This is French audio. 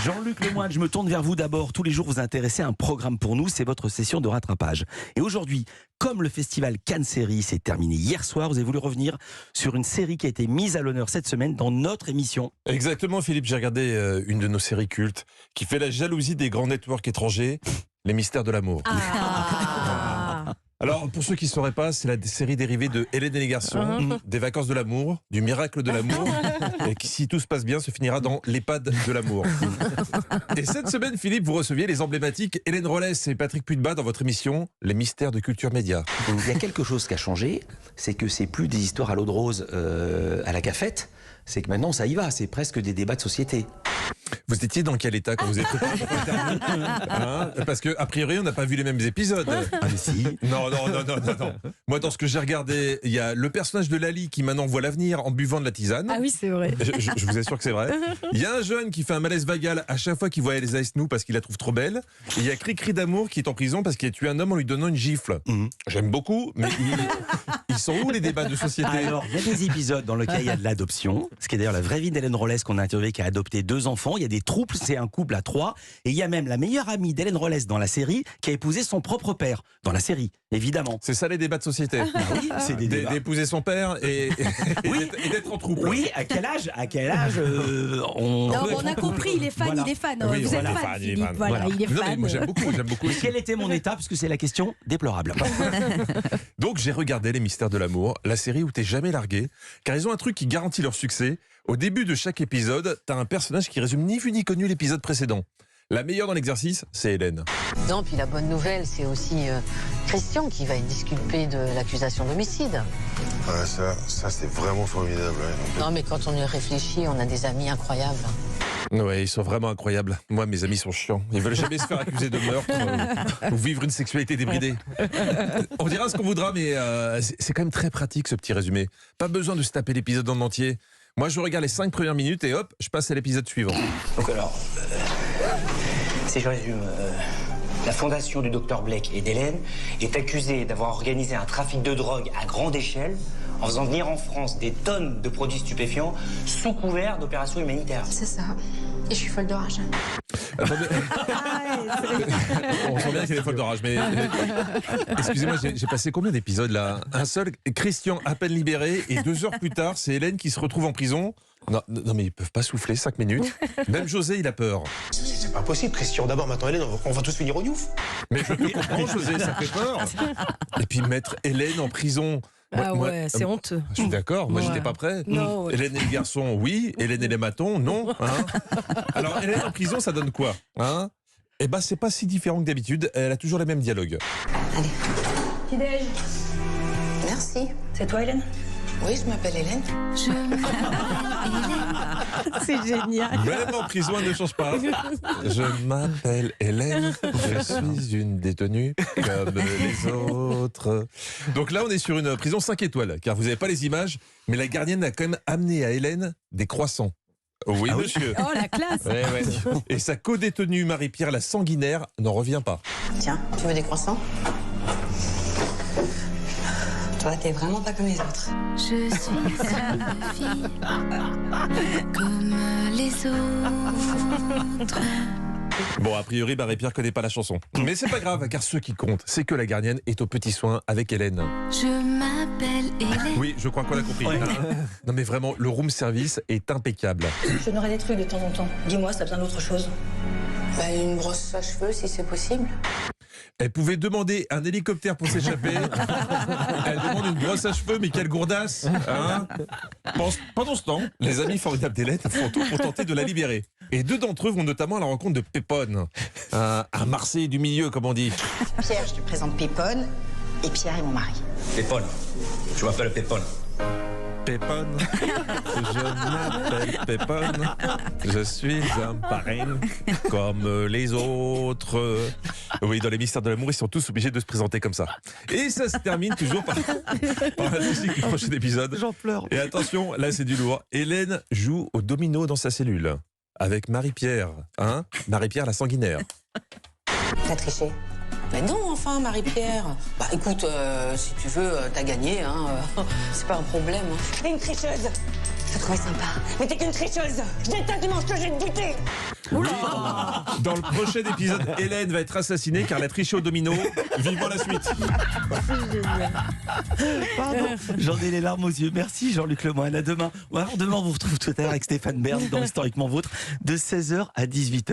Jean-Luc Lemoyne, je me tourne vers vous d'abord. Tous les jours, vous intéressez à un programme pour nous, c'est votre session de rattrapage. Et aujourd'hui, comme le festival Cannes Série s'est terminé hier soir, vous avez voulu revenir sur une série qui a été mise à l'honneur cette semaine dans notre émission. Exactement, Philippe, j'ai regardé une de nos séries cultes qui fait la jalousie des grands networks étrangers, Les Mystères de l'amour. Alors, pour ceux qui ne sauraient pas, c'est la série dérivée de Hélène et les garçons, des vacances de l'amour, du miracle de l'amour, et qui, si tout se passe bien, se finira dans l'EHPAD de l'amour. Et cette semaine, Philippe, vous receviez les emblématiques Hélène Rollès et Patrick Puydebas dans votre émission Les Mystères de Culture Média. Il y a quelque chose qui a changé, c'est que c'est plus des histoires à l'eau de rose à la cafette, c'est que maintenant ça y va, c'est presque des débats de société. Vous étiez dans quel état quand vous êtes Parce qu'a priori, on n'a pas vu les mêmes épisodes. Ah mais si. Non. Moi, dans ce que j'ai regardé, il y a le personnage de Lali qui maintenant voit l'avenir en buvant de la tisane. Ah oui, c'est vrai. Je vous assure que c'est vrai. Il y a un jeune qui fait un malaise vagal à chaque fois qu'il voit Elsa Esnou parce qu'il la trouve trop belle. Et il y a Cricri d'amour qui est en prison parce qu'il a tué un homme en lui donnant une gifle. J'aime beaucoup, mais ils sont où les débats de société? Alors, il y a des épisodes dans lesquels il y a de l'adoption, ce qui est d'ailleurs la vraie vie d'Hélène Rollès qu'on a interviewée, qui a adopté 2 enfants. Il y a des trouples, c'est un couple à 3. Et il y a même la meilleure amie d'Hélène Rollès dans la série qui a épousé son propre père dans la série, évidemment. C'est ça les débats de société. Oui, c'est des débats. D'épouser son père et d'être en trouble. Oui, à quel âge on... Non, on a compris, il est fan, Voilà. il est fan. Oui, Vous êtes voilà, fan, il est Philippe. fan. Voilà, il est Non, fan. mais moi j'aime beaucoup. Et quel était mon état, puisque c'est la question déplorable. Donc j'ai regardé Les Mystères de l'amour, la série où t'es jamais largué, car ils ont un truc qui garantit leur succès. Au début de chaque épisode, t'as un personnage qui résume ni vu ni connu l'épisode précédent. La meilleure dans l'exercice, c'est Hélène. Non, puis la bonne nouvelle, c'est aussi Christian qui va être disculpé de l'accusation d'homicide. Ouais, ça c'est vraiment formidable. Ouais. Non, mais quand on y réfléchit, on a des amis incroyables. Ouais, ils sont vraiment incroyables. Moi, mes amis sont chiants. Ils veulent jamais se faire accuser de meurtre ou vivre une sexualité débridée. On dira ce qu'on voudra, mais c'est quand même très pratique ce petit résumé. Pas besoin de se taper l'épisode en entier. Moi, je regarde les 5 premières minutes et hop, je passe à l'épisode suivant. Donc alors, si je résume, la fondation du docteur Blake et d'Hélène est accusée d'avoir organisé un trafic de drogue à grande échelle en faisant venir en France des tonnes de produits stupéfiants sous couvert d'opérations humanitaires. C'est ça. Et je suis folle de rage. Attendez. On sent bien qu'il est folle de rage, mais excusez-moi, j'ai passé combien d'épisodes là? Un seul, Christian à peine libéré, et 2 heures plus tard, c'est Hélène qui se retrouve en prison. Non, mais ils peuvent pas souffler 5 minutes. Même José, il a peur. C'est pas possible, Christian. D'abord, maintenant, Hélène, on va tous finir au Youf. Mais je te comprends, José, ça fait peur. Et puis mettre Hélène en prison. Ah ouais, c'est honteux. Je suis d'accord, moi Ouais. j'étais pas prêt. Non, ouais. Hélène et les garçons, oui. Hélène et les matons, non. Alors Hélène en prison, ça donne quoi? Eh ben c'est pas si différent que d'habitude. Elle a toujours les mêmes dialogues. Allez. Petit-déj. Merci. C'est toi, Hélène? Oui, je m'appelle Hélène. C'est génial. Même en prison, elle ne change pas. Je m'appelle Hélène, je suis une détenue comme les autres. Donc là, on est sur une prison 5 étoiles, car vous n'avez pas les images, mais la gardienne a quand même amené à Hélène des croissants. Oui, monsieur. Oh, la classe. Ouais. Et sa co-détenue Marie-Pierre, la sanguinaire, n'en revient pas. Tiens, tu veux des croissants? Toi, t'es vraiment pas comme les autres. Je suis une fille comme les autres. Bon, a priori, Marie-Pierre connaît pas la chanson. Mais c'est pas grave, car ce qui compte, c'est que la gardienne est aux petits soins avec Hélène. Je m'appelle Hélène. Oui, je crois qu'on a compris. Non mais vraiment, le room service est impeccable. Je n'aurai des trucs de temps en temps. Dis-moi, ça a besoin d'autre chose. Bah, une brosse à cheveux, si c'est possible. Elle pouvait demander un hélicoptère pour s'échapper. Elle demande une brosse à cheveux, mais quelle gourdasse, hein. Pendant ce temps, les amis formidables d'Hélène font tout pour tenter de la libérer. Et 2 d'entre eux vont notamment à la rencontre de Pépone, un Marseille du milieu, comme on dit. Pierre, je te présente Pépone. Et Pierre est mon mari. Pépone. Je m'appelle Pépone. Pépone, je m'appelle Pépone, je suis un parrain comme les autres. Oui, dans les Mystères de l'amour, ils sont tous obligés de se présenter comme ça. Et ça se termine toujours par la musique du prochain épisode. J'en pleure. Et attention, là c'est du lourd. Hélène joue au domino dans sa cellule avec Marie-Pierre, hein, Marie-Pierre la sanguinaire. T'as triché? Mais non, enfin, Marie-Pierre. Bah écoute, si tu veux, t'as gagné, hein. C'est pas un problème. Hein. T'es une tricheuse. Je te trouvais sympa. Mais t'es qu'une tricheuse. Je déteste dimanche que j'ai de buter. Oui. Dans le prochain épisode, Hélène va être assassinée car elle a triché au domino. Vivement la suite. Pardon, j'en ai les larmes aux yeux. Merci Jean-Luc Lemoyne. À demain. Demain, on vous retrouve tout à l'heure avec Stéphane Bern dans Historiquement Vôtre de 16h à 18h.